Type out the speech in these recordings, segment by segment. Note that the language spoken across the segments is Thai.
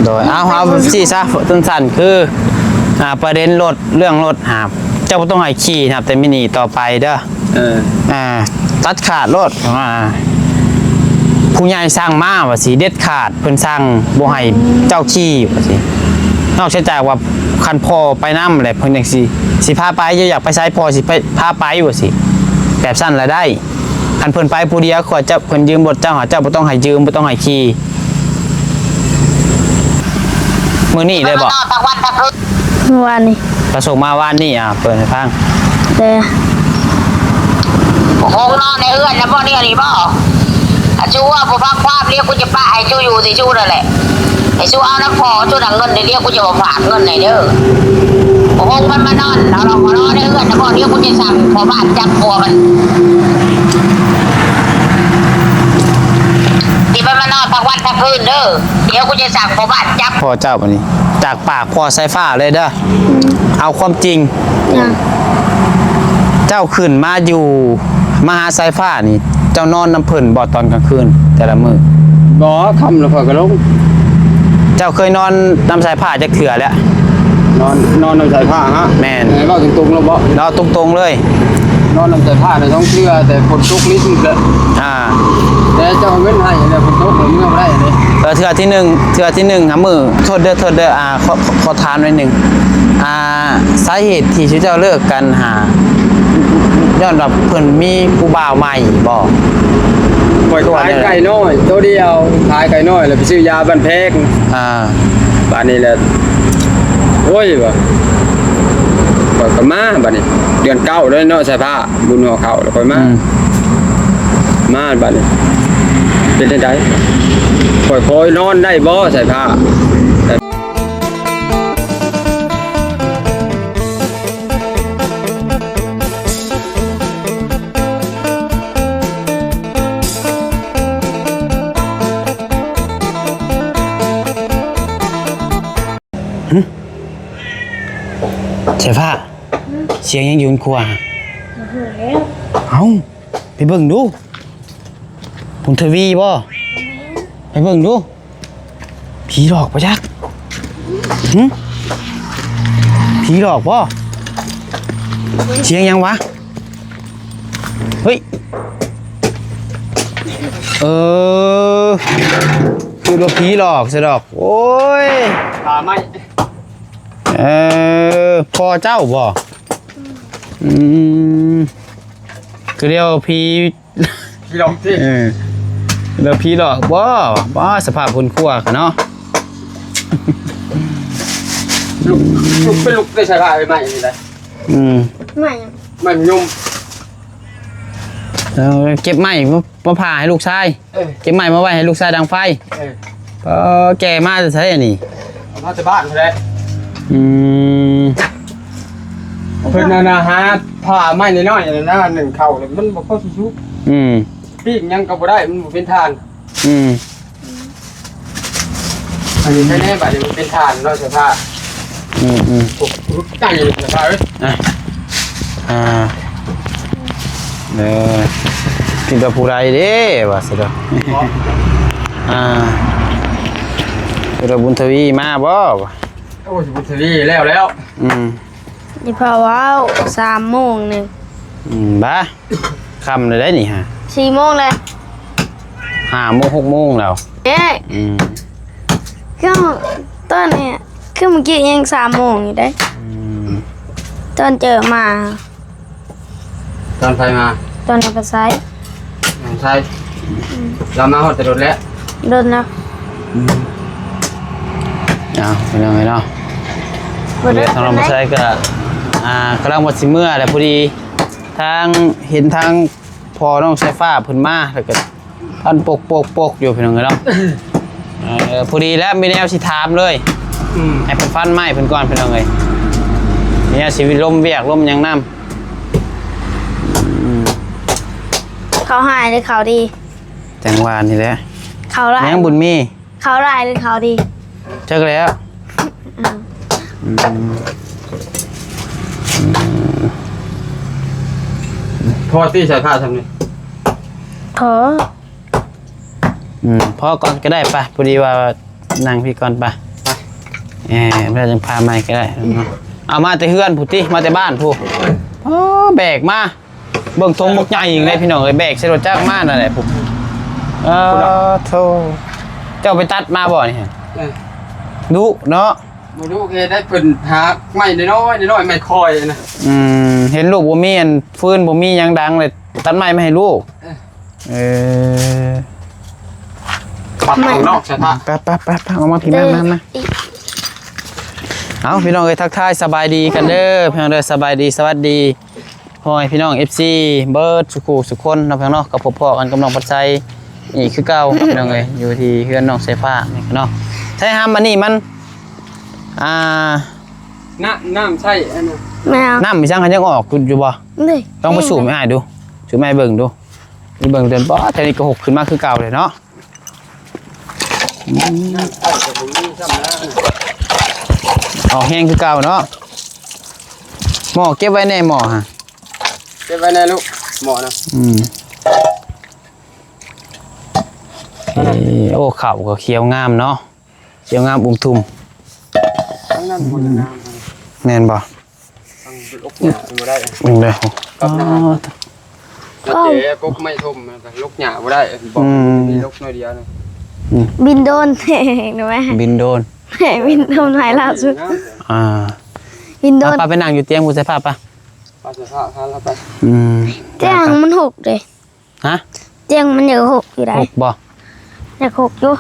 โดยเอาสิซะสั้นๆคือประเด็นรถเรื่องรถหาเจ้าต้องให้ขี่นะครับแต่มินิต่อไปเด้อตัดขาดรถผู้ใหญ่สร้างมาว่าสิเด็ดขาดเพิ่นสร้างบ่ให้เจ้าขี่ว่าสินอกจากว่าคันพ่อไปนำแหละเพิ่นจังสิพาไปอยากไปไสพ่อสิไปพาไปว่าสิแบบสั้นละได้คันเพิ่นไปผู้เดียวขอเจ้าเพิ่นยืมรถเจ้าหาเจ้าบ่ต้องให้ยืมบ่ต้องให้ขี่มื้อนี้ได้บ่เมื่อวานนี้ประสงมาวานนี่เปิดให้ฟังคงนอนในเอื้อนแล้วพ่อเนี่ยนี่บ่ชูว่าผมพักความเรียกกูจะป้าให้ชูอยู่สิชูนั่นแหละไอ้ชูเอาน้ำพอชูดังเงินเดี๋ยวเรียกกูจะมาฝากเงินไหนเด้อคงมันมานอนเรามานอนในเอื้อนแล้วพ่อเรียกกูจะสั่งพอบ้านจับพอมันที่มันมานอนพักวันพักคืนเด้อเดี๋ยวกูจะสั่งพอบ้านจับพ่อเจ้าวันนี้จากปากพ่อสายฟ้าเลยเด้อเอาความจริงเจ้าขึ้นมาอยู่มหาสายฟ้านี่เจ้านอนน้ำเพิ่นบ่ตอนกลางคืนแต่ละมื้อบ่ค่ำแล้วพอก็ลงเจ้าเคยนอนน้ำสายผ้าจักเถื่อแล้วนอนน้ำสายผ้าฮะแม่นเว้าตรงๆแล้วบ่เราตรงๆเลยนอนน้ำสายผ้าในท้องเชื่อแต่ฝนตกนิดนึงแหละแต่เจ้าเว้นให้เนี่ยฝนตกผมเมื่อบ่ได้เลยเถื่อที่1หามื้อโทษเด้อขอทานไว้นึงสาเหตุที่เจ้าเลิกกันย้อนรับเพิ่นมีผู้บ่าวใหม่บ่ปล่อยขายไก่น้อยตัวเดียวขายไก่น้อยแล้วไปซื้อยาบ้านแพงบ้านนี้แหละโอ้ยบ่ปล่อยก็มาบ้านนี้เดือน9แล้วเนาะใส่ผ้าบุญหัวเขาแล้วค่อยมาบ้านนี้เป็นจังได๋ปล่อยคอยนอนได้บ่ใส่ผ้าใช่ป่ะเสียงยังอยู่ในครัวเอาไปเบิ่งดูบุญทวีบ่ไปเบิ่งดูผีหลอกปะจักผีหลอกบ่เสียงยังวะเฮ้ยคือว่าผีหลอกซะดอกโอ้ยตาไม่พ่อเจ้าบ่คือเรียกผีหลอกสิเรียกผีหลอกบ่สภาพคนขั้วกันเนาะลุกเป็นลุกได้ใช่ป่ะไอ้ใหม่นี่เลยไม่ยุ่งเก็บไม้มาผ่าให้ลูกชายเก็บไม้มาไว้ให้ลูกชายดังไฟแกมาจะใช้อันนี้มาจากบ้านเลยเพิ่นน่ะฮะผ่าไม้น้อยๆนะหนึ่งเข่าเลยมันบ่เข้าสิชุบปีกยังก็บ่ได้มันบ่เป็นทานอันนี้แน่ๆบัดนี้มันเป็นทานเนาะเสื้อผ้าไก่เสื้อผ้าเอ้ยกินกับผู้ใดเด้ว่าสิเด้อคือบุญทวีมาบ่โอ้ยบุญทวีแล้วนี่พอว้าว3 โมงนึงบ้าคำเลยได้นี่ฮะ4 โมงเลย5 โมง 6 โมงแล้วก็ตอนนี้คือเมื่อกี้ยัง3 โมงอยู่ได้ตอนเจอมาตอนใครมาตอนนี้ก็ใช้เรามาหอดแต่รถแล้วรถนะเป็นยังไงเนาะทางเราไม่ใช่ก็กำลังวัดสิเมื่อแต่พอดีทางเห็นทางพอน้องสายฟ้าเพิ่นมาแล้วก็ท่านปกอยู่เป็นยังไงเนาะพอดีแล้วมีแนวสิถามเลยให้เพิ่นฟันไม้เพิ่นก่อนเป็นยังไงเนี่ยชีวิตลมเวียกลมยังน้ำเขาหายหรือเขาดีจังหวะนี่แหละเขาร้ายยังบุญมีเขาร้ายหรือเขาดีเจอแล้วพอที่ใส่ผ้าทำนี่พอพ่อก่อนก็ได้ปะพอดีว่านั่งพี่ก่อนปะ ไม่ได้จังพาใหม่ก็ได้เนาะเอามาแต่เฮือนผู้ติมาแต่บ้านผู้แบกมาเบิ่งทงบกใหญ่เลยพี่น้องเอ้ยแบกใส่รถจักรมานั่นแหละผมโธ่เจ้าไปตัดมาบ่นี่ดุเนาะบ่รู้เฮ็ดได้เพิ่นหาไม้น้อยๆไม้คอยนะ เห็นลูกบ่มีอันฟืนบ่มีหยังดังเลยตัดไม้มาให้ลูกปักนอกชะทะไปเอามาพี่มาเอาพี่น้องเอ้ยทักทายสบายดีกันเด้อพี่น้องเด้อสบายดีสวัสดีพ่อแม่พี่น้อง FC เบิร์ดสุคนเนาะพี่น้องเนาะกับพ่อกันกำลังปัดใจนี่คือเก่าพี่น้องเอ้ยอยู่ที่เฮือนน้องไสฟ้านี่เนาะใช้ห้ามอันนี้มันน้ำใช่อันนั้น แมว น้ำมีช่างคันยังออกอยู่บ่ นี่ ต้องไปสูบให้ดูสูบให้เบิ่งดูนี่เบิ่งเดินบ่แต่นี่ก็หกขึ้นมาคือเก่าเลยเนาะออกแห้งคือเก่าเนาะหม้อเก็บไว้ในหม้อฮะเก็บไว้ในลูกหม้อนะโอ้ข้าวก็เขียวงามเนาะเขียวงามอุ้มทุ่มแม่นบ่ได้เลยก็กบไม่ทุ่มลูกหญ้าบ่ได้บอกมีลูกน้อยเดียวนึงบินโดนเห็นไหมบินโดนบินโดนหายล่าสุดบินโดนป้าไปนั่งอยู่เตียงกูใส่ผ้าป่ะป้าใส่ผ้าพาเราไปเตียงมันหกเลยฮะเตียงมันอยู่หกอยู่ได้หกบ่แต่หกอยู่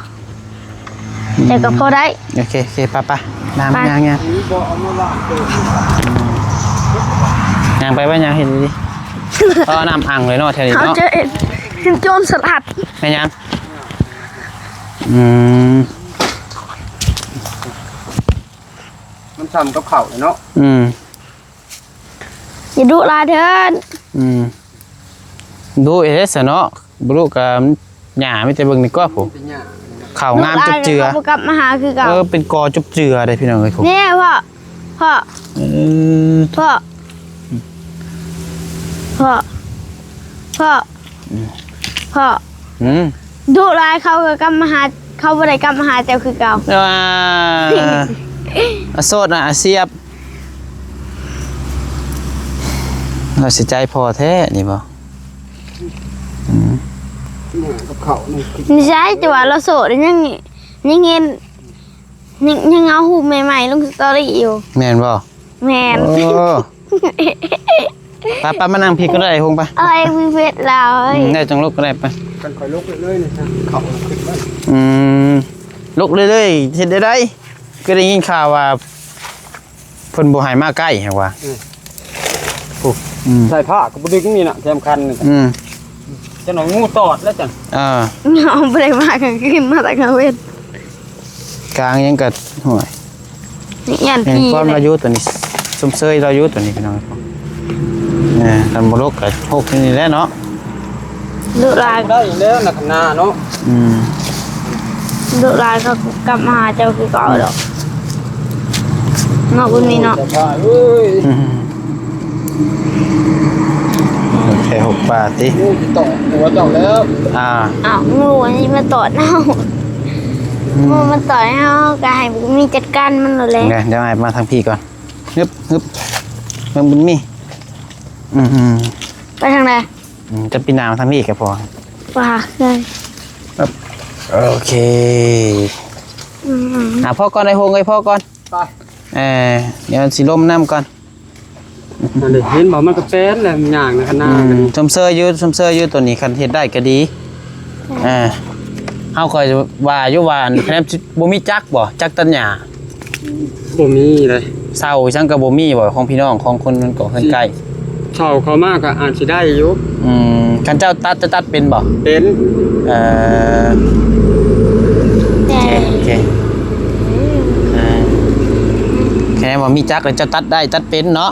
แต่ก็พอได้โอเคป้าน้ำย่างไปว่าย่างเห็นดิก็น้ำอ่างเลยเนาะแถวนี้เนาะเห็นโจรสลัดแม่ยังมันทำกับเข่าเนาะอย่าดุลาเถินดูเอสเนาะบลูกับหญ้าไม่แต่เบิ่งนี่ก็ผมข่าวงามจุบเจือกับมหาคือกับเป็นกอจุบเจือได้พี่น้องเลยผมเนี่ยพ่อดุลายเขากับมหาเขาบ่ได้กับมหาเจ้าคือเก่าโสดนะเสียบเราเสียใจพอแท้นี่บ่กับเขานี่ใช่แต่ว่าเราโสดยังเอาหูใหม่ๆลงสตอรี่อยู่แม่นบ่แม่นป้ามานั่งพี่ก็ได้คงไปมีเพชรเราได้จังลุกก็ได้ไปกันคอยลุกเรื่อยๆนี่ครับเขาขึ้นมาลุกเรื่อยๆเฮ็ดได้ก็ได้ยินข่าวว่าเพิ่นบ่ให้มาใกล้แฮะว่าใส่ผ้าก็บ่ดึงนี่น่ะสำคัญนี่จะหนองงูตอดแล้วจังเอาบ่ได้มากันขึ้นมาแต่กลางเว้นกลางยังก็ห่วยยันพี่ความอายุตัวนี้สมเสยอายุตัวนี้พี่น้องทำบล็อกกับพวกนี้แล้วเนาะดุลายได้แล้วนักหนาเนาะดุลายเขากลับมาหาเจ้าคือเก่าดอกเนาะคุณมีเนาะแค่6 บาทสิงูต่อหัวจ่องแล้วงูอันนี้มาต่อเน่างูมันต่อเน่ากายมีจัดการมันเลยเดี๋ยวมาทางพี่ก่อนฮึบมันบุญมีไปทางไหนจะปีนามาทางพี่แกพอป่าเลยโอเคพ่อก่อนไอ้โฮงไอ้พ่อก่อนไปเดี๋ยวสีลมน้ำก่อนเห็นบอกมันก็เป็นแหละอย่างนะขนาดชมเซอร์ยืดตัวนี้คันเห็ดได้ก็ดีเฮาคอยว่าอยู่ว่าแค่บ่มีจักบ่จักตัญญาบ่มีเลยเศร้าจังกับบ่มีบ่ของพี่น้องของคนมันก็ใกล้เศร้าเขามากก็อาจสิได้อยู่คันเจ้าตัดเป็นบ่เป็นโอเคแค่ว่ามีจักแล้วเจ้าตัดได้ตัดเป็นเนาะ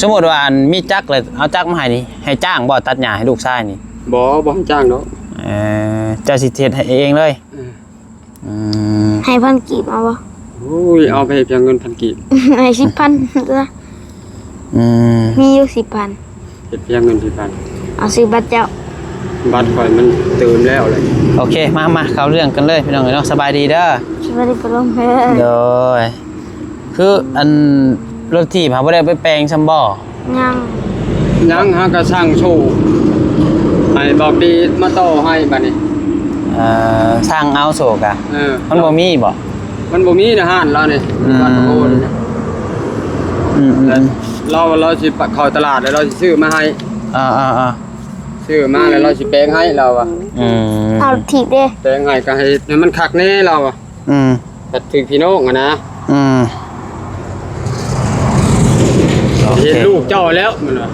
สมมติว่ามีจักเลยเอาจักมาให้นี่ให้จ้างบ่ตัดหญ้าให้ลูกชายนี่บ่ให้จ้างเนาะเจ้าสิเฮ็ดให้เองเลยให้1,000 กีบเอาบ่โอ้ยเอาไปเพียงเงิน1,000 กีบให้10,000ซะมีอยู่10,000เฮ็ดเพียงเงิน10,000เอาซื้อบัตรเจ้า บัตรข่อยมันเติมแล้วเลย โอเคมาเข้าเรื่องกันเลยพี่น้องเนาะสบายดีเด้อ ช่วยได้ไปลงเพล โดยคืออันรถที่พาบ่ได้ไปแปลงซัมบ่ ยัง หากระช่างโชว์ให้บอบบี้มาต่อให้บัดนี้ สร้างเอาโศกอะ มัน บ่มีบ่ มันบ่มีนะฮะเราเนี่ยบ้านโอ้นี่นะ อืม เราสิเข้าตลาดแล้วเราสิซื้อมาให้ ซื้อมาแล้วเราสิแปลงให้เราอ่ะ เอาถีบดิ แปลงให้ก็ให้มันคักแน่เราอ่ะแต่ถึงพี่น้องอ่ะนะเห็นลูกเจ้าแล้วมันว่า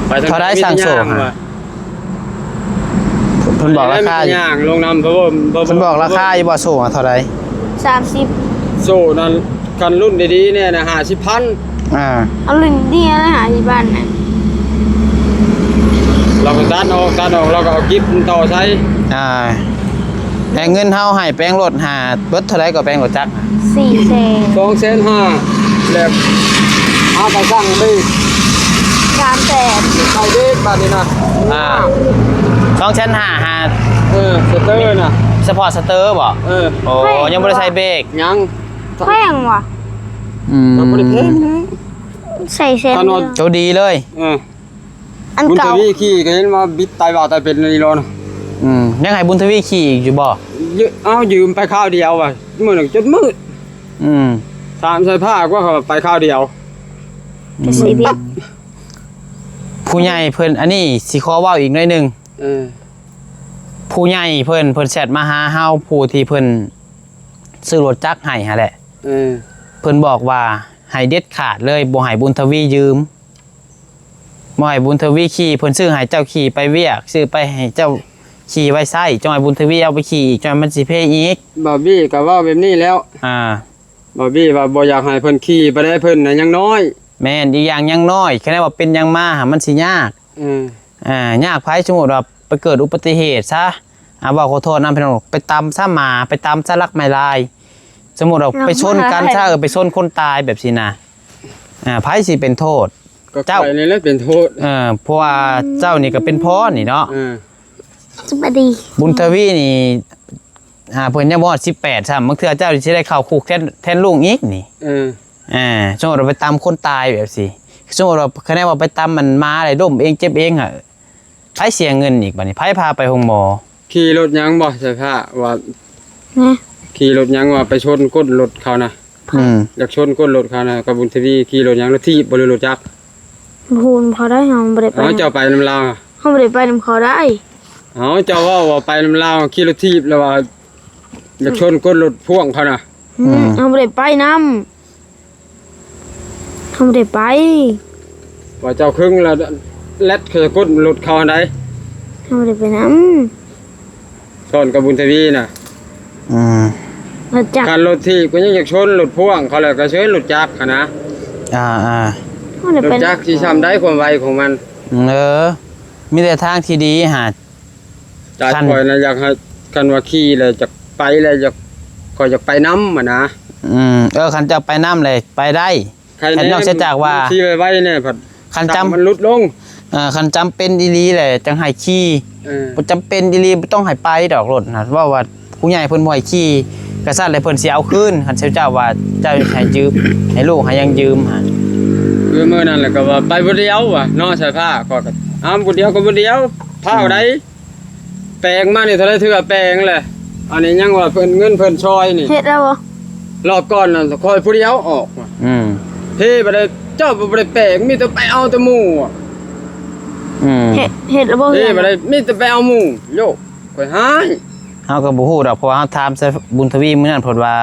ไปทาง เขาได้สั่งโศกเพิ่นบอกราคาอยู่ ย่างลงน้ำเพราะว่า เพิ่นบอกราคาอยู่บ่โศกเท่าใด 30 โซ่นั้นกันรุ่นดีๆเนี่ยนะ50,000 เอาลิ้นเดียวนะหาที่บ้านน่ะ เราก็ตัดออกเราก็เอากิ๊บต่อใช้ แต่เงินเฮาให้แปลงรถหาเบิดเท่าใดก็แปลงรถจักร 400,000 2,500,000แล้วเอาไปสั่งไป 300,000 เข้าเด็กบัดนี้นะ 2,500 สเตอร์น่ะ สปอร์ตสเตอร์บ่โอ้ยังบ่ได้ใช้เบรก ยัง แพงว่ะ ก็บ่ได้แพงนะ ใส่เส้น โจดีเลย อัน บุญท เก่า วีขี่ก็เห็นว่าบิดตายบ่าวตายเป็นนี่รอนะ ยังให้บุญทวีขี่อีกอยู่บ่ เอายืมไปข้าวเดียวว่ะมื้อหนึงจนมืดถามใส่ผ้าว่าเขาไปข้าวเดียว จะสีพิษ ผู้ใหญ่เพิ่นอันนี้สิขอเว้าอีกหน่อยหนึง ผู้ใหญ่เพิ่นแชทมาหาเฮาผู้ที่เพิ่นซื้อรถจักรให้หั่นแหละเพิ่นบอกว่าให้เด็ดขาดเลยบ่ให้บุญทวียืมบ่ให้บุญทวีขี่เพิ่นซื้อให้เจ้าขี่ไปเวียกซื้อไปให้เจ้าขี่ไว้ใช้จังให้บุญทวีเอาไปขี่อีกจังมันสิเพอีก บอบบี้ก็เว้าแบบนี้แล้วบอบบี้ว่าบ่อยากให้เพิ่นขี่ไปได้เพิ่นน่ะยังน้อยแม่นอีกอย่างยังน้อยแค่นั้นว่าเป็นยังมาหามันสิยากยากไผสมมุติว่าไปเกิดอุบัติเหตุซะว่าขอโทษนำพี่น้องไปตำซะหมาไปตำซะลักไม้ลายสมมุติเราไปชนกันซะไปชนคนตายแบบสินะไผสิเป็นโทษ เจ้านี่แหละเป็นโทษเพราะว่าเจ้านี่ก็เป็นพ่อนี่เนาะสวัสดี บุญทวีนี่เพิ่นยังบ่ฮอด18ซ้ำบางเทื่อเจ้าสิได้เข้าคุกแทนลุงอีกนี่สมมุติเราไปตำคนตายแบบสิสมมุติเราคะแนนว่าไปตำมันมาอะไรล้มเองเจ็บเองไผเสียเงินอีกบัดนี้ไผพาไปโรงหมอขี่รถยังบ่ใช่ผ้าว่าขี่รถยังว่าไปชนก้นรถเขานะอยากชนก้นรถเขานะกับบุญทวีขี่รถยังรถที่บ่ได้รถจักรพูนเขาได้เฮาบ่ได้ไปเจ้าไปนำลาวเฮาบ่ได้ไปนำเขาได้เจ้าว่าไปนำลาวขี่รถที่แล้วว่าอยากชนก้นรถพ่วงเขานะเฮาบ่ได้ไปนำเฮาบ่ได้ไปว่าเจ้าครึ่งแล้วแลดเขาจะก้นรถเขาอันใดเฮาบ่ได้ไปนำชนกับบุญทวีน่ะการรถที่ก็ยังอยากชนรถพ่วงเขาแล้วก็เชิญรถจักรนะรถจักรที่ทำได้ความไวของมันมีแต่ทางที่ดีหาจ่ายคอยนะอยากให้กันว่าขี่เลยจะไปเลยจะคอยจะไปน้ำนะคันจะไปน้ำเลยไปได้คันนอกจากว่าขี่ไวๆเนี่ยผัดคันจำมันลุดลงคันจำเป็นดีๆเลยจังให้ขี่จำเป็นดีๆต้องให้ไปดอกรถนะว่าผู้ใหญ่เพิ่นบ่ให้ขี่กระซั่นเลยเพิ่นสิเอาคืนคันเจ้าว่าเจ้าให้ยืมให้ลูกให้ยังยืมเมื่อนั้นแหละก็ว่าไปบ่เดียวว่ะเนาะใส่ผ้าก็บ่เดียวก็บ่เดียวผ้าใดแปลงมานี่เท่าไรเถื่อแปลงแหละอันนี้ยังว่าเพิ่นเงินเพิ่นซอยนี่เฮ็ดแล้วบ่รอบก่อนน่ะคอยผู้เดียวออกเฮ้บ่ได้เจ้าบ่ได้แปลงมีแต่ไปเอาแต่หมู่เฮ็ดแล้วบ่เฮ้บ่ได้มีแต่ไปเอาหมู่โยกข่อยหายเฮาก็บ่ฮู้ดอกเพราะว่าเฮาถามใส่บุญทวีมื้อนั้นเพิ่นว่า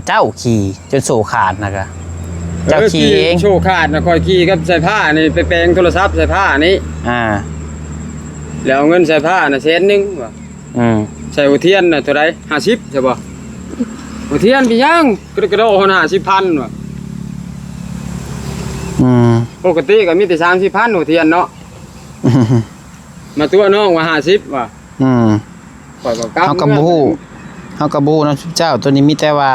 เจ้าขี่จนโซ่ขาดนะกะเจ้าขี่เองโซ่ขาดน่ะคอยขี่กับใส่ผ้านี่ไปแปลงโทรศัพท์ใส่ผ้านี่แล้วเอาเงินใส่ผ้าน่ะ100,000ว่ะใส่หัวเทียนน่ะเท่าใด50ใช่บ่หัวเทียนพี่ยังกระโดดเฮา50,000ว่ะปกติก็มีแต่30,000หัวเทียนเนาะมาตัวน้องว่า50ว่ะข่อยก็กลับเฮาก็บ่ฮู้นำเจ้าตัวนี้มีแต่ว่า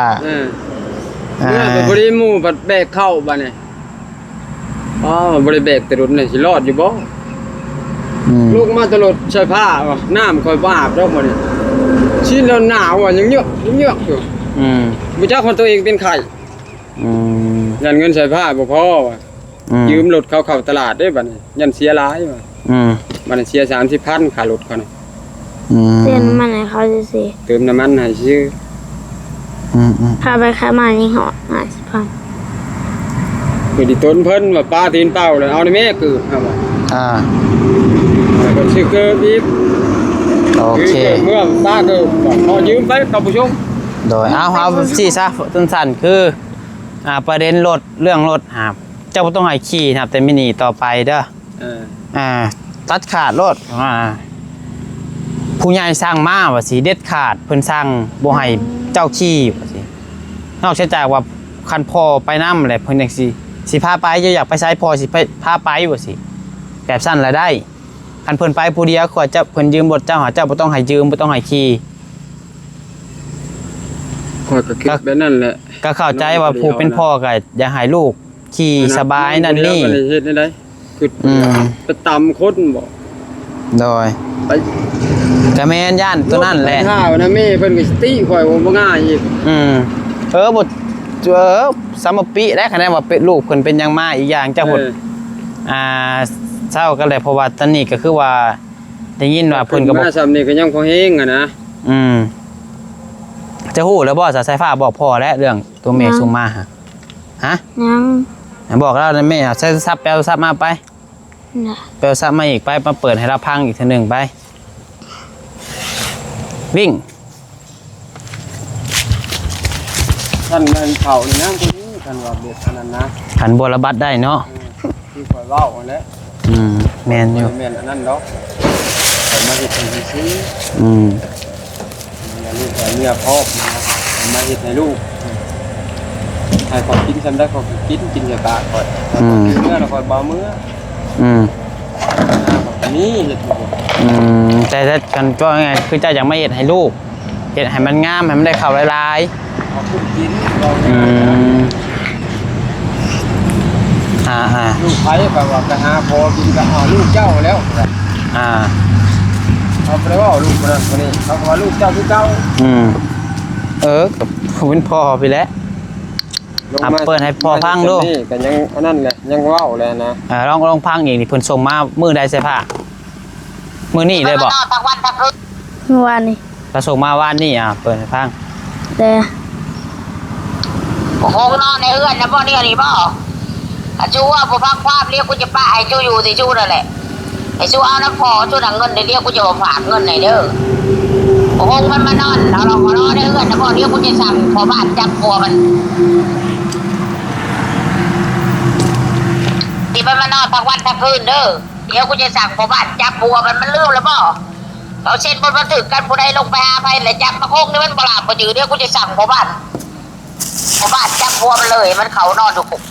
บ่ได้หมู่บัดแบกเข้าบัดนี้บ่ได้แบกแต่รถนี่สิรอดอยู่บ่ ลูกมาตลอดใช้ผ้าว่ะน้ำคอยบ้าบรอบมาเนี่ยชิ้นแล้วหนาวอ่ะยังเยอะอยู่ไม่จ้าคนตัวเองเป็นไข่ยันเงินใช้ผ้าบ่พอว่ะยืมรถเขาตลาดได้บัดนี้ยันเสียร้ายว่ะบัดนี้เสีย30,000ค่ารถเขาน่ะเติมน้ำมันให้เขาสิ เติมน้ำมันให้ชื่อค่าไปค่ามานี่เหรอ50,000คือดิต้นเพิ่นว่าป้าตีนเป้าเลยเอาในแม่เกิดครับว่าแล้วก็ชื่อเกิดอีกโอเคเมื่อป้าเกิดพอยืมไปกับผู้ชมโดยเอาสิซะสั้นๆคือประเด็นรถเรื่องรถครับเจ้าบ่ต้องให้ขี่ครับแต่ไม่หนีต่อไปเด้อตัดขาดรถผู้ใหญ่สร้างมาว่าสิเด็ดขาดเพิ่นสร้างบ่ให้เจ้าขี่ว่าสินอกจากว่าคันพ่อไปนำแหละเพิ่นจังสิพาไปอยากไปไสพ่อสิไปพาไปว่าสิแบบสั้นละได้คันเพิ่นไปผู้เดียวขอจะเพิ่นยืมรถเจ้าหาเจ้าบ่ต้องให้ยืมบ่ต้องให้ขี่ก็คิดแบบนั้นแหละก็เข้าใจว่าผู้เป็นพ่อก็อยากให้ลูกขี่สบายนั่นนี่เฮ็ดได้คือไปตำคนบ่โดยไปกะแม่นย่านตัวนั้นแหละถ้าว่านะแม่เพิ่นก็สิติข่อยบ่ง่ายอีกบ่สามปีได้คะแนนว่าเป็นลูกเพิ่นเป็นยังมาอีกอย่างเจ้าหดเศร้ากันเลยเพราะว่าตอนนี้ก็คือว่าได้ยินว่าเพิ่นก็บอกมาซ้ำนี่ก็ยังพอแห้งอ่ะนะจะฮู้แล้วบ่สายฟ้าบอกพ่อแล้วเรื่องตัวเมฆส่งมาฮะยังบอกแล้วนะแม่ใช้ซับแปลซับมาไปแปลซับมาอีกไปมาเปิดให้เราพังอีกทีนึงไปวิ่งท่านนั่นเผาในน้ำคนนี้ท่านว่าเบ็ดอันนั้นนะขันบัวระบัดได้เนาะที่คอยเล่าอันนี้แมนอยู่แมนอันนั้นเนาะแต่มาเห็ดให้ซื้อลูกเมียพ่อมาเห็ดให้ลูกให้ขอกินซ้ำได้ขอกินยากาคอยกินเมื่อเราคอยเบาเมื่อนี่เห็ดแต่ถ้ากันก็ไงคือเจ้าอยากไม่เห็ดให้ลูกเห็ดให้มันงามให้มันได้ข่าวลายลูกไผ่แบบว่าไปหาพอกินกับลูกเจ้าแล้วเขาไปว่าลูกคนนี้เขาว่าลูกเจ้าคือเจ้ากับเป็นพ่อไปแล้วเปิดให้พ่อพังดูแต่ยังอันนั้นแหละยังว่าวเลยนะลองพังอีกนี่เพิ่นส่งมามือได้ใช่ผ้ามือนี่เลยบอกเมื่อวานนี่เราส่งมาวันนี่เปิดให้พังแต่โอ้โหนอนในเอื้อนนะพ่อเนี่ยนี่พ่อจูว่าผมพักความเรียกกูจะป้าให้จูอยู่สิจูนั่นแหละไอ้จูเอาน้ำพอจูหนังเงินเดี๋ยวเรียกกูจะมาฝากเงินไหนเด้อโอ้โหมันมานอนเราลองมานอนในเอื้อนนะพ่อเรียกกูจะสั่งพอบ้านจับพัวมันที่มันมานอนทั้งวันทั้งคืนเด้อเดี๋ยวกูจะสั่งพอบ้านจับพัวมันเลื่อมแล้วพ่อเราเช่นบนบันทึกกันผู้ใดลงไปหาไปเลยจับมาโค้งนี่มันบลาบมาจืดเดี๋ยวกูจะสั่งพอบ้านจับพัวมันเลยมันเขานอนอยู่กุก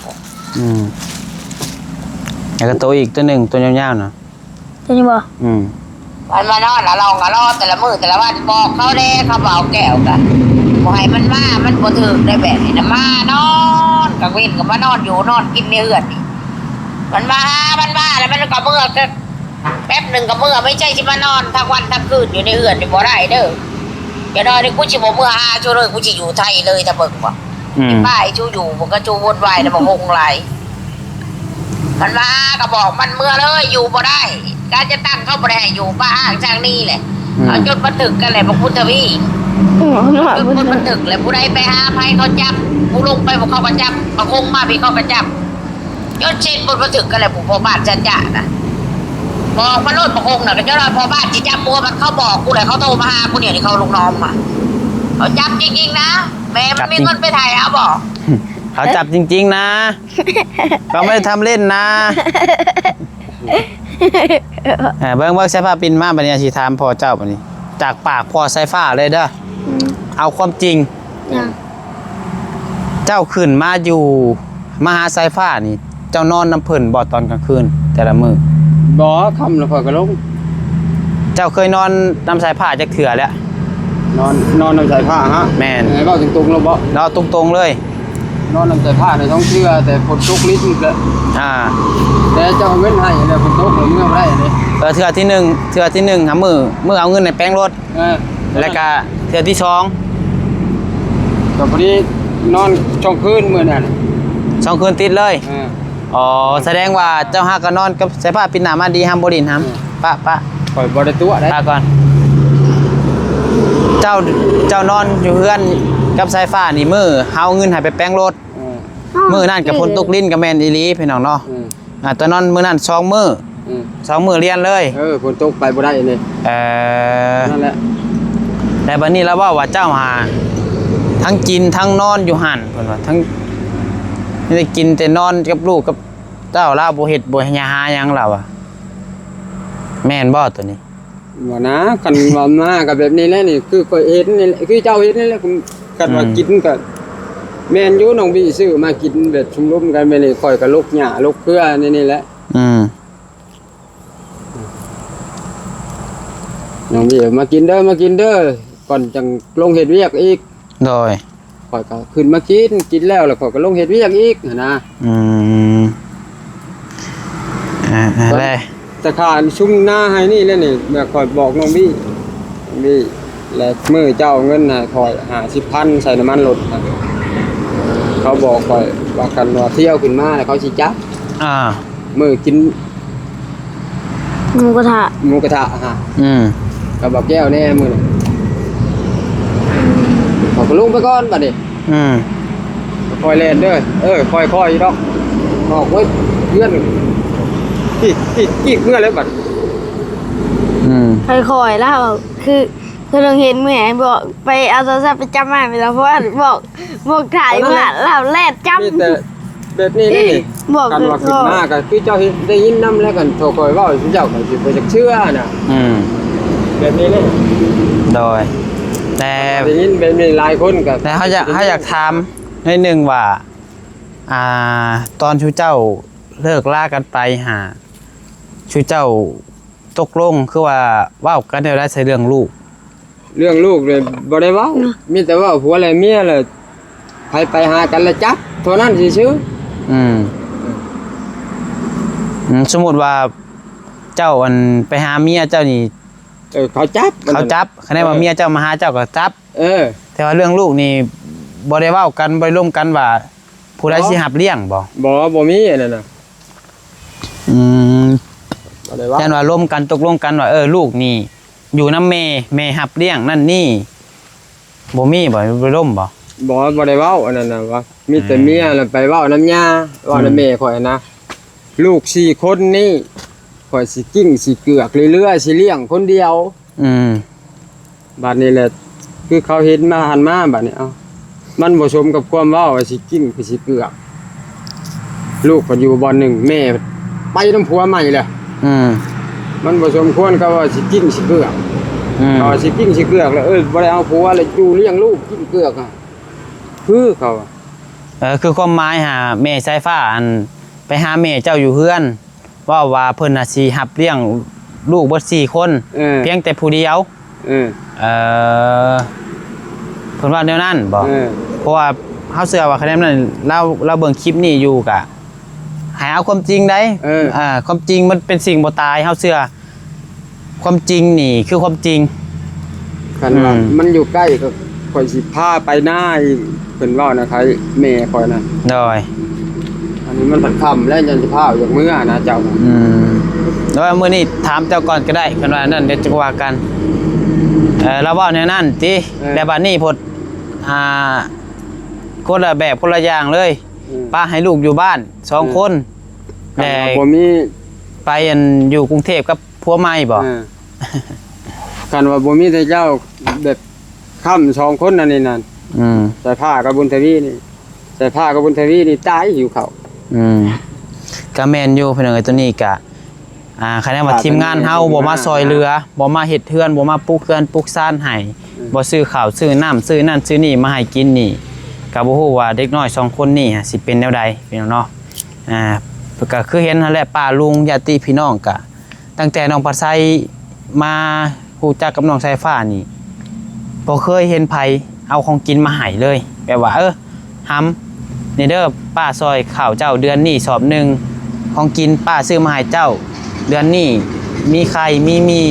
แล้วก็ตัวอีกตัวหนึ่งตัวยาวๆนะตัวนี้บ่มันมานอนละลองละรอแต่ละมือแต่ละวันบอกเขาเด้เขาเบาแก้วกันบอกให้มันมามันบ่ถึงได้แบบนี้นะมานอนกลางเว้นก็มานอนอยู่นอนกินในเหือนนี่มันมาแล้วมันก็เมื่อแป๊บหนึ่งก็เมื่อไม่ใช่ที่มานอนทั้งวันทั้งคืนอยู่ในเหือนนี่บ่ได้เด้ออย่านอนในกูจิบ่เมื่อชูเลยกูจิอยู่ไทยเลยถ้าเบิ่งบ่ป้ายชูอยู่มันก็ชูวนวายแล้วมันหงไหลมันมาก็บอกมันเมื่อเลยอยู่บ่ได้การจะตั้งเขาบ่ได้อยู่ป้าอ้างทางนี้แหละเขาจดบันทึกกันแหละพระพุทธวีจดบันทึกแหละผู้ใดไปหาภัยเขาจับผู้ลงไปบอกเขาก็จับมาคงมาพี่เขาก็จับจดเช่นบนบันทึกกันแหละผู้พ่อบ้านจันจ่านะบอกมาโนดประคงน่ะก็เจ้าหน้าพ่อบ้านที่จับบัวมันเขาบอกกูเลยเขาโทรมาหากูเนี่ยที่เขาลูกน้องมาเขาจับจริงๆนะแม่มันมีเงินไปถ่ายเอาบอกเขาจับจริงๆนะเขาไม่ได้ทำเล่นนะเบิ้งใช้ผ้าปินมาบันนี้ชีถามพ่อเจ้าบันนี้จากปากพ่อไซฟ้าเลยเด้อเอาความจริงเจ้าขึ้นมาอยู่มาหาไซฟ้านี่เจ้านอนน้ำเพิ่นบ่ตอนกลางคืนแต่ละมือบ่คำแล้วพอกระลงเจ้าเคยนอนน้ำสายผ้าจักเถื่อแล้วนอนน้ำสายผ้าฮะแม่นเบ้าตรงๆแล้วบ่เราตรงๆเลย นอนนำใจผ้าในท้องเชื่อแต่ฝนตกลิ้นแล้ว แต่เจ้าเว้นให้แล้วฝนตกเลยเมื่อบ่ได้เลย เทื่อที่1หามือเอาเงินในแป้งรถแล้วก็เทื่อที่2ก็พอดีนอนช่องคืนมื้อนั้น 2คืนติดเลยอ๋อแสดงว่าเจ้าหาก็นอนกับสายฟ้าปิดหน้ามาดีห้ามบ่ดินห้ามปะ ข่อยบ่ได้ตัวได้ ปะก่อนเจ้านอนอยู่เฮือนกับสายฟ้านี่มือเฮาเงินให้ไปแป้งรถมือนั่นกับฝนตกลิ้นกับแม่นอีหลีพี่น้องเนาะตอนนอนมื้อนั้น2มื้อ2มื้อเรียนเลยฝนตกไปบ่ได้นี่นั่นแหละแต่บัดนี้เราว่าเจ้าหาทั้งกินทั้งนอนอยู่หั่นเพิ่นว่าทั้งไม่ได้กินแต่นอนกับลูกกับเจ้าลาบ่เฮ็ดบ่หาหยังเราอะแม่นบ่ตัวนี้ว่านะกันว่ามากับแบบนี้แหละนี่คือข่อยเฮ็ดนี่คือเจ้าเฮ็ดนี่แหละกันว่ากินก็แม่นอยู่น้องบี้ซื้อมากินแบบชุมนุมกันไปนี่ข่อยก็ลกหญ้าลกเครือนี่แหละน้องบี้มากินเด้อก่อนจังลงเฮ็ดเวียกอีกโดยข่อยก็ขึ้นมากินแล้วข่อยก็ลงเฮ็ดเวียกอีกนะได้แต่ขาชุ่มหน้าให้นี่แล้วนี่แบบข่อยบอกน้องบี้แล้วมื้อเจ้าเงินน่ะข่อย50,000ใส่น้ำมันรถเขาบอกข่อยว่ากันว่าเที่ยวขึ้นมาแล้วเขาสิจับมื้อกินหมูกระทะฮะก็บอกแก้วแน่มื้อน่ะขอก็ลงไปก่อนบัดนี้ค่อยเล่นเด้อค่อยๆอยู่ดอกออกไว้เพื่อนอีกเมื่อแล้วบัดค่อยๆแล้วคือเราเห็นแม่บอกไปเอาโทรศัพท์ไปจำมาไปแล้วเพราะว่าบอกถ่ายมาเราแลดจำแต่แบบนี้นี่กันว่าขึ้นมาก็คือเจ้าได้ยินนำแล้วกันโทรคอยเว้าสิเจ้าก็สิบ่จักเชื่อน่ะแบบนี้เลยโดยแต่ได้ยินแบบนี้หลายคนก็แต่เขาอยากถามนิดนึงว่าตอนชูเจ้าเลิกลากันไปหาชูเจ้าตกลงคือว่าว้ากันได้ใช้เรื่องลูกเลยบ่ได้เว้ามีแต่ว่าผัวและเมียแหละไปหากันแล้วจับเท่านั้นซื่อสมมุติว่าเจ้าอันไปหาเมียเจ้านี่เขาจับคะแนนว่าเมียเจ้ามาหาเจ้าก็จับแต่ว่าเรื่องลูกนี่บ่ได้เว้ากันบ่ได้ร่วมกันว่าผู้ใดสิรับเลี้ยงบ่มีอันนั้นน่ะบ่ได้เว้าแต่ว่าร่วมกันตกลงกันว่าลูกนี่อยู่นำแม่รับเลี้ยงนั่นนี่บ่มีบ่ร่วมบ่ได้เว้าอันนั้นน่ะว่ามีแต่เมียแล้วไปเว้านำย่าเว้านำแม่ข่อยนะลูก4คนนี่ข่อยสิกิ้งสิเกือกเรื่อยๆสิเลี้ยงคนเดียวบัดนี้แหละคือเขาเห็นมาหันมาบัดนี้มันบ่สมกับความเว้าว่าสิกิ้งสิเกือกลูกก็อยู่บ่อนหนึ่งแม่ไปนำผัวใหม่แหละมันบ่สมควรกับว่าสิกิ้งสิเกือกสิกิ้งสิเกือกแล้วบ่ได้เอาผัวแล้วอยู่เลี้ยงลูกกิ้งเกือกคือเขาคือความหมายหาแม่สายฟ้าอันไปหาแม่เจ้าอยู่เฮือนว่าเพิ่นน่ะสิรับเลี้ยงลูกเบิด4คนเพียงแต่ผู้เดียวเพิ่นว่าแนวนั้นบ่เพราะว่าเฮาเชื่อว่าคะแนนนั้นเราเบิ่งคลิปนี้อยู่กะให้เอาความจริงได้ความจริงมันเป็นสิ่งบ่ตายเฮาเชื่อความจริงนี่คือความจริงคันว่ามันอยู่ใกล้ก็ข่อยสิพาไปหน้าอีกเพิ่นเว้านะครัแม่ข่อยน่ะโดยอันนี้มันผัดคำแล้วยันสิพาอย่างมื้อนะเจ้าแล้วมื้อนี้ถามเจ้าก่อนก็ได้เพิ่นว่านั่นเดี๋ยวจะว่ากันเราเว้าแนวนั้นติแต่บัดนี้พดคนละแบบคนละอย่างเลยป้าให้ลูกอยู่บ้าน2คนแต่บ่มีไปอยู่กรุงเทพกับผัวใหม่บ่กันว่าบ่มีแต่เจ้าแบบค่ำ2คนนั่นนี่นั่นแต่ผ้ากับบุญทวีนี่แต่ผ้ากับบุญทวีนี่ตายหิวข้าวก็แม่นอยู่เพิ่นเอ้ยตัวนี้ก็คะแนนว่าทีมงานเฮาบ่มาซอยเรือบ่มาเฮ็ดเฮือนบ่มาปลูกเฮือนปลูกซ่านให้บ่ซื้อข้าวซื้อน้ำซื้อนั่นซื้อนี่มาให้กินนี่ก็บ่ฮู้ว่าเด็กน้อย2คนนี่สิเป็นแนวใดพี่น้องเนาะก็คือเห็นนั่นแหละป้าลุงญาติพี่น้องก็ตั้งแต่น้องปัดไซมาฮู้จักกับน้องสายฟ้านี่บ่เคยเห็นไผเอาของกินมาให้เลยแบบว่าหำ นี่เด้อป้าซอยข้าวเจ้าเดือนนี้สอบหนึ่งของกินป้าซื้อมาให้เจ้า เดือนนี้มีไข่มี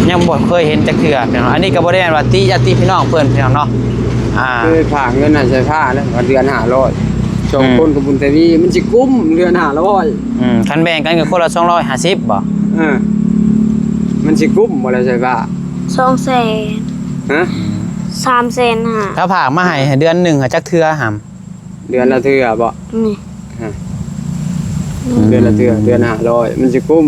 ยังบ่เคยเห็นจักเทื่อพี่น้องอันนี้ก็บ่ได้แม่นว่าติญาติพี่น้องเพิ่นพี่น้องเนาะคือฝากเงินให้ใช้ผ้าแล้วเดือน500สองคนกับบุญทวีมันสิกุ้มเดือน500คันแบ่งกันก็คนละ250บ่มันสิกุ้มบ่ได้ใช้ผ้า200,000ฮะ300,000ถ้าฝากมาให้เดือนหนึงจักเทื่อหำเดือนละเทื่อบ่นี่เดือนละเทื่อเดือน500มันสิกุ้ม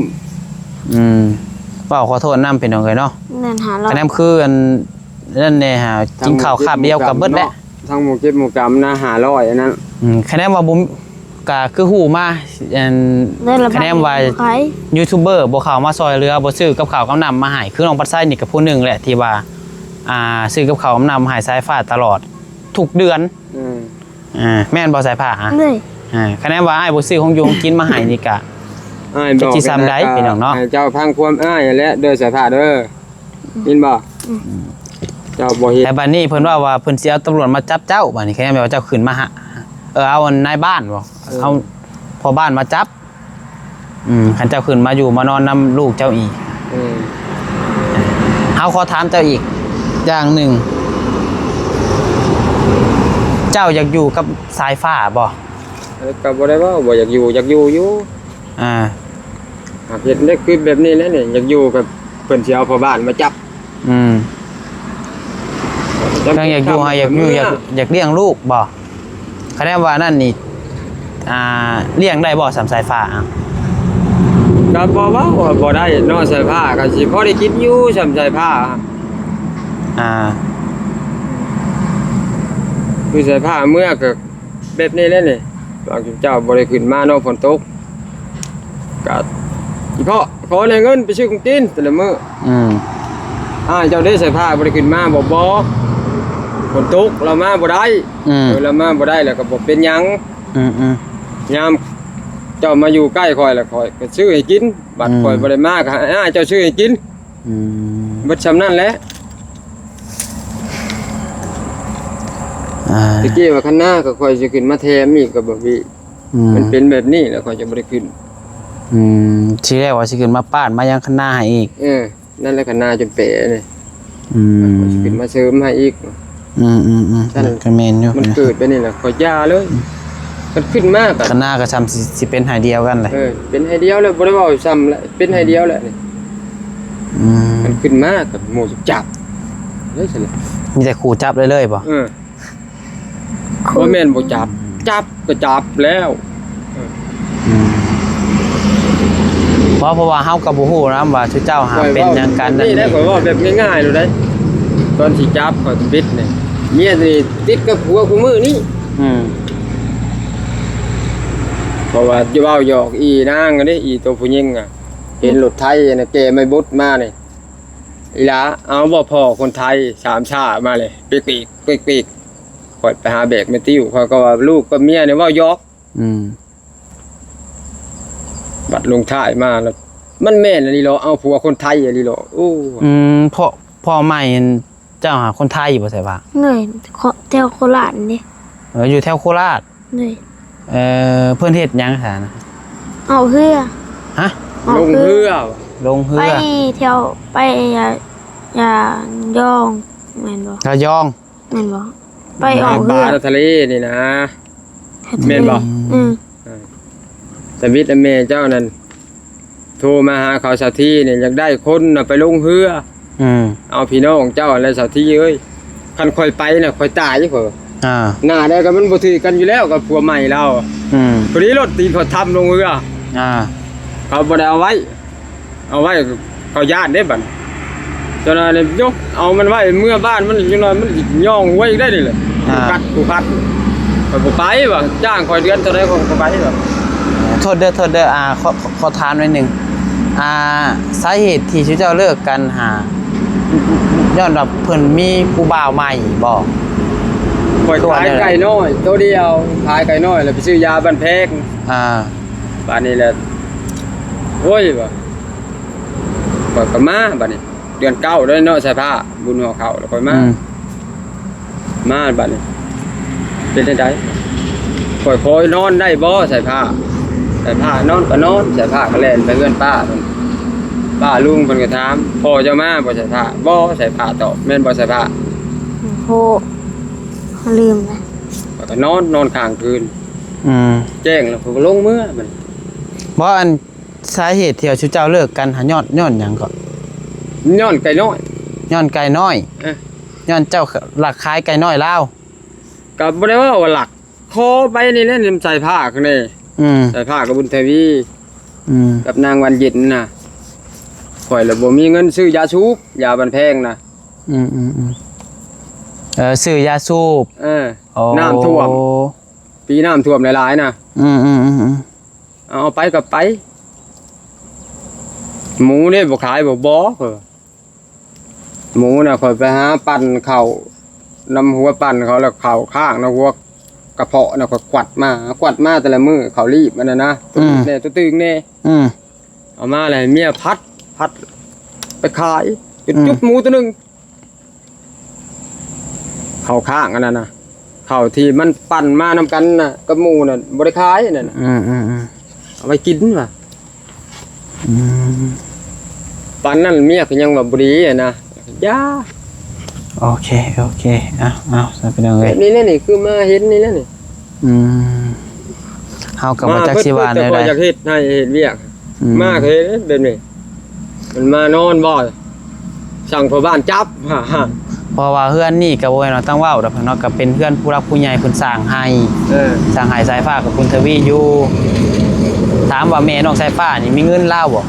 เว้าขอโทษนำพี่น้องเอ้ยเนาะเดือน500คะแนนคืออันนั่นแน่ฮะกินข้าวคาบเดียวกับเบิดแหละทั้งหมู่เก็บหมู่กรรมนะ500อันนั้นคะแนนว่าบ่ก็คือฮู้มาอันคะแนนว่ายูทูบเบอร์บ่เข้ามาซอยเรือบ่ซื้อกับข้าวกับน้ำมาให้คือน้องปัดไส้นี่ก็ผู้หนึงแหละที่ว่าซื้อกับข้าวกับน้ำมาให้สายฟ้าตลอดทุกเดือนแม่นบ่สายฟ้าคะแนนว่าอ้ายบ่ซื้อของอยู่ของกินมาให้นี่ก็จะสิซ้ำได้พี่น้องเนาะเจ้าพังความอ้ายและเด้อสายฟ้าเด้อยินบ่เจ้าบ่เฮ็ดแต่บัดนี้เพิ่นว่าเพิ่นสิเอาตำรวจมาจับเจ้าบัดนี้คะแนนว่าเจ้าขึ้นมาฮะเอานายบ้านบ่เอาพอบ้านมาจับคันเจ้าขึ้นมาอยู่มานอนนำลูกเจ้าอีกเฮาขอถามเจ้าอีกอย่างหนึ่งเจ้าอยากอยู่กับสายฟ้าบ่ก็บ่ได้ว่าบ่อยากอยู่อยู่เฮ็ดได้คือแบบนี้แล้วนี่อยากอยู่กับเพิ่นสิเอาพ่อบ้านมาจับก็อยากอยู่อยากเลี้ยงลูกบ่คะแนนว่านั่นนี่เลี้ยงได้บ่สามสายฟ้าก็บ่ว่าบ่ได้เนาะสายฟ้าก็สิพอได้กินอยู่สามสายฟ้าคือสายฟ้าเมื่อก็แบบนี้แล้วนี่บางเจ้าบ่ได้ขึ้นมาเนาะฝนตกก็อีพ่อขอเงินไปซื้อของกินแต่ละมื้อเจ้าได้สายฟ้าบ่ได้ขึ้นมาบ่ฝนตกเรามาบ่ได้เรามาบ่ได้แล้วก็บ่เป็นหยังยามเจ้ามาอยู่ใกล้ข่อยแล้วข่อยก็ซื้อให้กินบัดข่อยบ่ได้มาก็เจ้าซื้อให้กินเบิดซำนั้นแหละตะกี้ว่าคันหน้าก็ข่อยสิขึ้นมาแถมอีกก็บ่มีมันเป็นแบบนี้แล้วข่อยจะบ่ได้ขึ้นทีแรกว่าสิขึ้นมาป้านมายังคันหน้าให้อีกนั่นแหละคันหน้าจนเป๋นี่ข่อยสิขึ้นมาเสริมให้อีกก็แม่นอยู่มันเกิดไปนี่แหละข่อยยาเลยมันขึ้นมากคันหน้าก็ซ้ำสิเป็นให้เดียวกันเลยเป็นให้เดียวแล้วบ่ได้เว้าซ้ำแล้วเป็นให้เดียวแหละนี่มันขึ้นมากกับหมู่จับเฮ้ยซั่นแหละมีแต่ขู่จับเลยบ่บ่แม่นบ่จับก็จับแล้วเพราะว่าเฮาก็บ่ฮู้นะว่าชื่อเจ้าหาเป็นหยังกันนี่ได้ข่อยว่าแบบง่ายๆเลยได้ตอนสิจับข่อยปิดนี่เมียนี่ติดกับผัวคู่มือนี่เพราะว่าจะเว้าหยอกอีนางอันนี้อีตัวผู้หญิงเห็นรถไทยน่ะแกไม่บุดมานี่อีหลาเอาบ่พอคนไทย3ชามาเลยปีกข่อยไปหาแบกแม่ติ้วข่อยก็ว่าลูกกับเมียเนี่ยเว้าหยอกบัดลงท้ายมาแล้วมันแม่นอันนี้เหรอเอาผัวคนไทยอันนี้เหรอโอ้พ่อใหม่เจ้าหาคนไทยบ่ใช่ป่ะนี่แถวโคราชนี่อยู่แถวโคราชนี่เพิ่นเฮ็ดหยังซะนะเอาเรือฮะลงเรือไปแถวไปอย่ายองแม่นบ่ระยองแม่นบ่ไปออกเรือทะเลนี่นะแม่นบ่สวิตแม่เจ้านั่นโทรมาหาเขาสาธีเนี่ยอยากได้คนน่ะไปลงเรือเอาพี่น้องเจ้าอะไรสาธีเอ้ยคันค่อยไปน่ะค่อยตายจังข่อยหน้าได้ก็มันบ่ถือกันอยู่แล้วกับผัวใหม่เราพอดีรถตีนเขาทำลงเรือเขาบ่ได้เอาไว้เขาญาติเด้บัดเจ้าน่ะเนี่ยยกเอามันไว้เมื่อบ้านมันจังน้อยมันย่องไว้ได้นี่แหละกูพัดข่อยบ่ไปบ่จ้างข่อยเดือนเท่าใดข่อยบ่ไปบ่โทษเด้อขอถามหน่อยนึงสาเหตุที่ชื่อเจ้าเลิกกันย้อนว่าเพิ่นมีผู้บ่าวใหม่บ่ปล่อยขายไก่น้อยตัวเดียวขายไก่น้อยแล้วไปซื้อยาบ้านแพงบ้านนี้แหละโอ้ยบ่ก็มาบัดนี้เดือน9ด้วยเนาะใส่ผ้าบุญหัวเขาแล้วค่อยมาบัดนี้ เป็นได้คอยนอนได้บ่ใส่ผ้านอนก็นอนใส่ผ้าก็แล่นไปเฮือนป้าเพิ่นป้าลุงเพิ่นก็ถามพ่อเจ้ามาบ่ใส่ผ้าบ่ใส่ผ้าตอบแม่นบ่ใส่ผ้า โหลืมนะ ก็นอนข้างคืน แจ้งแล้วผมก็ลงเมื่อมัน บ่อันสาเหตุที่ชุเจ้าเลิกกันหาย้อนหยังก็ ย้อนไก่น้อย ย้อนไก่น้อย เอ้ย ย้อนเจ้าหลักขายไก่น้อยลาว ก็บ่ได้ว่าหลักคอไปนี่แหละนี่ใส่ผ้าข้างในใส่ผ้ากับบุญทวีกับนางวันเย็นน่ะข่อยแล้วบ่มีเงินซื้อยาสูบยาบันแพงน่ะ ซื้อยาสูบ น้ำท่วมปีน้ำท่วมหลายๆน่ะเอาไปกับไปหมูนี่บ่ขายบ่หมูน่ะข่อยไปหาปั่นข้าวนำหัวปั่นเขาแล้วข้าวข้างนะหัวกระเพาะน่ะก็กวัดมาแต่ละมื้อเขารีบมันน่ะนะแน่ตัวตึงแน่เอามาแล้วให้เมียพัดไปขายเป็นจุบหมูตัวนึงข้าวข้างอันนั้นน่ะข้าวที่มันปั่นมานํกันน่ะกับหมูน่ะบ่ได้ขายนั่นน่ะเอาไปกินว่ะปั่นนั่นเมียก็ยังว่าบ่ดีอ่ะนะยาโอเคเอาซะเป็นจังได๋นี่แหละนี่คือมาเห็นนี่แหละนี่เฮาก็บ่จักสิว่าได้ อยากเฮ็ดให้เฮ็ดเวียกมาเฮ็ดแบบนี้มันมานอนบ่สั่งพ่อบ้านจับเพราะว่าเฮือนนี่ก็บ่แม่นว่าต้องเว้าดอกเนาะก็เป็นเฮือนผู้รักผู้ใหญ่เพิ่นสร้างให้สร้างให้สายฟ้ากับคุณทวีอยู่ถามว่าแม่น้องสายฟ้านี่มีเงินลาวบ่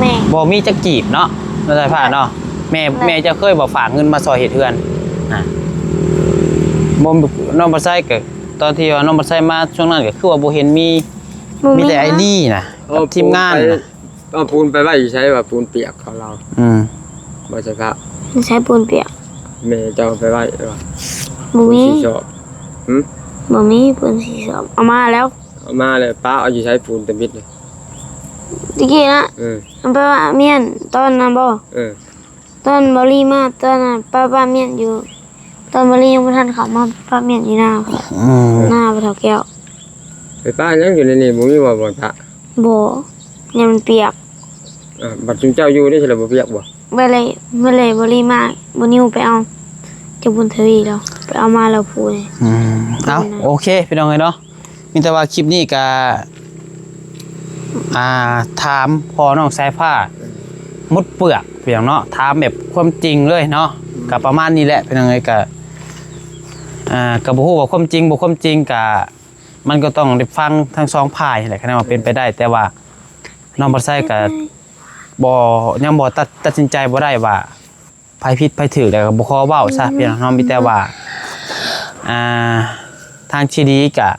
แม่บ่มีจักกีบเนาะน้องสายฟ้าเนาะแม่จะเคยบ่ฝากเงินมาซอยเฮ็ดเฮือนบ่น้องบ่ใช้ก็ตอนที่ว่าน้องบ่ใช้มาช่วงนั้นก็คือว่าบ่เห็นมีแต่ไอ้นี่น่ะทีมงานน่ะเอาปูนไปไว้ใช้ว่าปูนเปียกของเราบ่ใช่พระใช้ปูนเปียกแม่เจ้าไปไว้ว่าบ่มีชอบบ่มีปูนสีชอบเอามาแล้วป้าเอาอยู่ใช้ปูนตะมิดเลยตะกี้นะมันไปว่าเมียนตอนนั้นบ่ตอนบริมาตอนนั้นป้าเมียนอยู่ตอนบริยังบ่ทันเข้ามาป้าเมียนอยู่หน้าหน้าบ่เฒ่าแก้วไปป้ายังอยู่ในนี่บ่มีบ่พระบ่ยังมันเปียกบัดจุเจ้าอยู่ได้สิล่ะบ่เปียกบ่เมื่อไรบริมาบ่นิวไปเอาจะบุญทวีแล้วไปเอามาแล้วพูดเอาโอเคพี่น้องเอ้ยเนาะมีแต่ว่าคลิปนี้ก็ถามพ่อน้องสายฟ้ามุดเปลือกเพียงเนาะถามแบบความจริงเลยเนาะกับประมาณนี้แหละเป็นยังไงกับบ่ฮู้ว่าความจริงบ่ความจริงกับมันก็ต้องได้ฟังทั้งสองฝ่ายแหละคะแนนว่าเป็นไปได้แต่ว่าน้องบ่ใช่กับบ่ยังบ่ตัดสินใจบ่ได้ว่าไผผิดไผถูกแล้วก็บ่ขอเว้าซะพี่น้องมีแต่ว่าทางที่ดีก็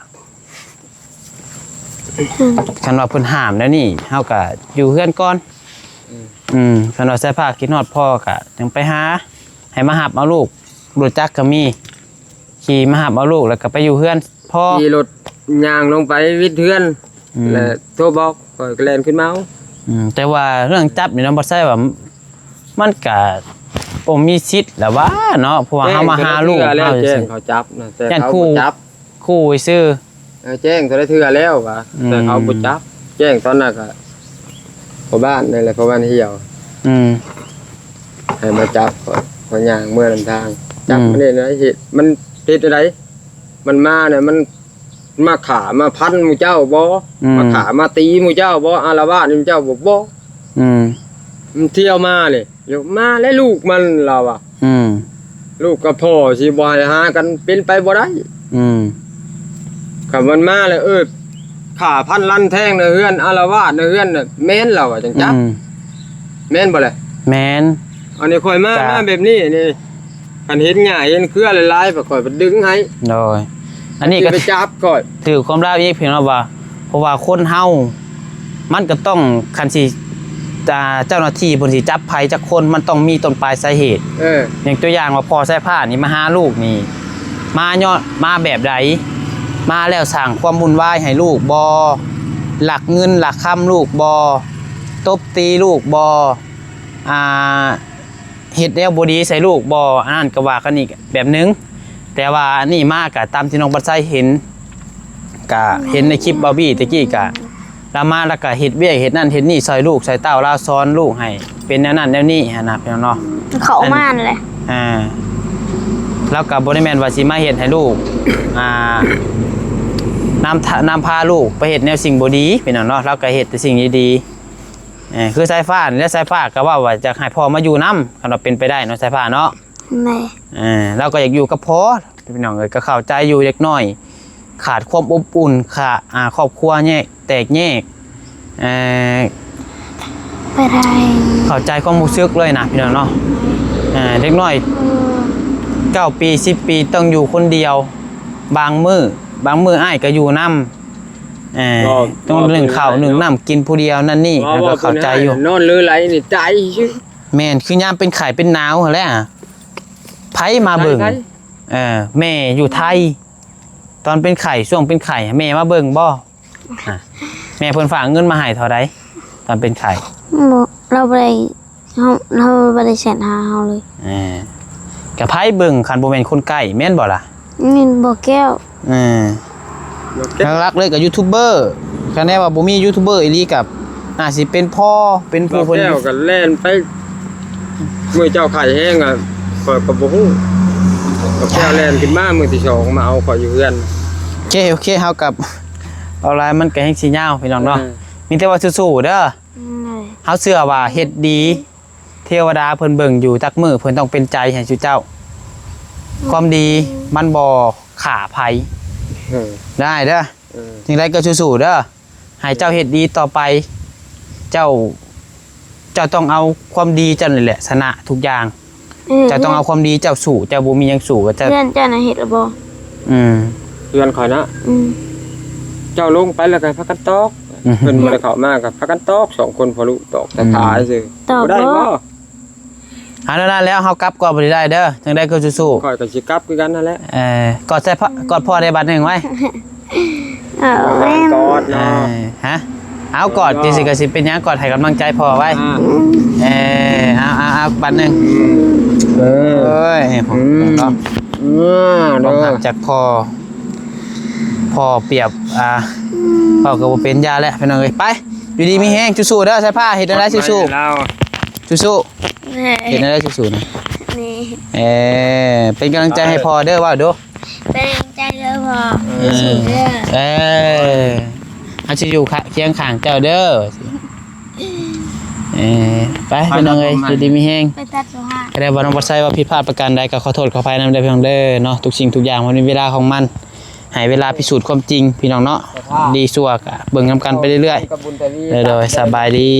คันว่าเพิ่นห้ามแล้วนี่เฮาก็อยู่เฮือนก่อนคันว่าใส่ผ้าคิดฮอดพ่อก็ยังไปหาให้มาหับเอาลูกรถจักรก็มีขี่มาหับเอาลูกแล้วก็ไปอยู่เฮือนพ่อขี่รถย่างลงไปวิทย์เฮือนแล้วโทรบอกก็แล่นขึ้นมาแต่ว่าเรื่องจับนี่เนาะบ่ใช่ว่ามันก็บ่มีสิทธิ์แล้วว่าเนาะเพราะว่าเฮามาหาลูกเฮาแจ้งเขาจับนะแต่เขาบ่จับคู่ไว้ซื้อแจ้งก็ได้เทื่อแล้วว่าแต่เขาบ่จับแจ้งตอนนั้นก็พ่อบ้านนั่นแหละพ่อบ้านเหี่ยวให้มาจับก่อนย่างเมื่อนำทางจับมันนี่นะเหตุมันเฮ็ดอะไรมันมาเนี่ยมันมาขามาพันหมู่เจ้าบ่มาขามาตีหมู่เจ้าบ่อาละวาดหมู่เจ้าบ่มันเที่ยวมาเลยเดี๋ยวมาแล้วลูกมันเราอ่ะลูกกับพ่อสิบ่ให้หากันเป็นไปบ่ได้คันมันมาเลยขาพันลั่นแทงในเฮือนอาละวาดในเฮือนน่ะแม่นเราอ่ะจังจับแม่นบ่ล่ะแม่นอันนี้ค่อยมาแบบนี้นี่คันเห็นหญ้าเห็นเครือหลายๆก็ค่อยไปดึงให้โดยอันนี้ก็ไปจับก่อนถือความลาวอีกเพียงว่าเพราะว่าคนเฮามันก็ต้องคันสิเจ้าหน้าที่เพิ่นสิจับไผจักคนมันต้องมีต้นปลายสาเหตุอย่างตัวอย่างว่าพ่อใส่ผ้านี่มาหาลูกนี่มาแบบใดมาแล้วสร้างความวุ่นวายให้ลูกบ่หลักเงินหลักค่ำลูกบ่ตบตีลูกบ่เฮ็ดแล้วบ่ดีใส่ลูกบ่อันนั้นก็ว่ากันอีกแบบนึง แต่ว่านี่มากะตามที่น้องบัดไซเห็นกะเห็นในคลิปบาร์บี้ตะกี้กะลามาแล้วก็เฮ็ดเวียกเฮ็ดนั่นเฮ็ดนี่ซอยลูกซอยเต้าลาวซ้อนลูกให้เป็นแนวนั้นแนวนี้หั่นน่ะพี่น้องเนาะ เขามานั่นแหละ แล้วก็บ่ได้แม่นว่าสิมาเฮ็ดให้ลูกนำพาลูกไปเฮ็ดแนวสิ่งบ่ดีพี่น้องเนาะแล้วก็เฮ็ดแต่สิ่งดีๆคือสายฟ้าและสายฟ้าก็ว่าจะให้พ่อมาอยู่นำคันว่าเป็นไปได้เนาะสายฟ้าเนาะ แม่ เราก็อยากอยู่กับพ่อพี่น้องเอ้ยก็เข้าใจอยู่เล็กน้อย ขาดความอบอุ่นขาดครอบครัวแยกแตกแยกไปได้ เข้าใจความรู้สึกเลยนะพี่น้องเนาะเล็กน้อย9 ปี10 ปีต้องอยู่คนเดียวบางมื้ออ้ายก็อยู่นำต้องนึ่งข้าวนึ่งน้ำกินผู้เดียวนั่นนี่แล้วก็เข้าใจอยู่ นอนเลยไหลนี่ใจชื่อ แม่นคือยามเป็นไข้เป็นหนาวหั่นแหละไผมาเบิ่งแม่อยู่ไทยตอนเป็นไข่ช่วงเป็นไข่แม่มาเบิ่งบ่แม่เพิ่นฝากเงินมาให้เท่าใดตอนเป็นไข่ เราบ่ได้เราบ่ได้แสนหาเฮาเลย กับไผเบิ่งคันบ่แม่นคนใกล้แม่นบ่ล่ะ นี่บ่แก้ว หลักๆเลยกับยูทูบเบอร์คันแน่ว่าบ่มียูทูบเบอร์อีหลีกับน่าสิเป็นพ่อเป็นผู้เพิ่น แก้วกันแล่นไปเมื่อเจ้าไข่แห้งอ่ะข่อยก็บ่ฮู้ก็แก้วแล่นขึ้นมามื้อที่2มาเอาข่อยอยู่เฮือน โอเคเฮากับออนไลน์มันก็แฮงสิยาวพี่น้องเนาะมีแต่ว่าสู้ๆเด้อเฮาเชื่อว่าเฮ็ดดีเทวดาเพิ่นเบิ่งอยู่จักมื้อเพิ่นต้องเป็นใจให้สุเจ้าความดีมันบ่ขาไผได้เด้อจังไดก็สู้ๆเด้อให้เจ้าเฮ็ดดีต่อไปเจ้าต้องเอาความดีเจ้านี่แหละชนะทุกอย่างเจ้าต้องเอาความดีเจ้าสู้เจ้าบ่มีหยังสู้ก็จะ เพื่อนเจ้าน่ะเฮ็ดหรือบ่ เฮือนข่อยนะเจ้าลงไปแล้วก็พักกันตอกเพิ่นบ่ได้เข้ามาก็พักกันตอก2คนพอลุตอกแต่ขาซื่อบ่ได้บ่แล้วเฮากลับก่อนบ่ได้เด้อจังได๋ก็สู้ๆ ข่อยก็สิกลับคือกันนั่นแหละกอดใส่กอดพ่อได้บัดนึงไว้กอดเนาะเอากอดสิก็สิเป็นหยังกอดให้กำลังใจพ่อไว้เอาบัดนึงเอ้ยผมเนาะต้องหักจากพ่อเปรียบพ่อก็บ่เป็นยาแล้วพี่น้องเอ้ยไปอยู่ดีมีแฮงสู้ๆเด้อใส่ผ้าเฮ็ดได้สู้ๆสู้ๆเฮ็ดได้สู้ๆนะนี่เป็นกำลังใจให้พ่อเด้อว่าดูเป็นกำลังใจเด้อพ่อสู้เด้ออาจะอยู่เคียงข้างเจ้าเด้อไปพี่น้องเอ้ยอยู่ดีมีแฮงไปตัดสุภาพก็ได้บ่น้องบ่ใส่ว่าผิดพลาดประการใดก็ขอโทษขออภัยนำเด้อพี่น้องเด้อเนาะทุกสิ่งทุกอย่างมันมีเวลาของมันให้เวลาพิสูจน์ความจริงพี่น้องเนาะดีชั่วก็เบิ่งนำกันไปเรื่อยๆโดยสบายดี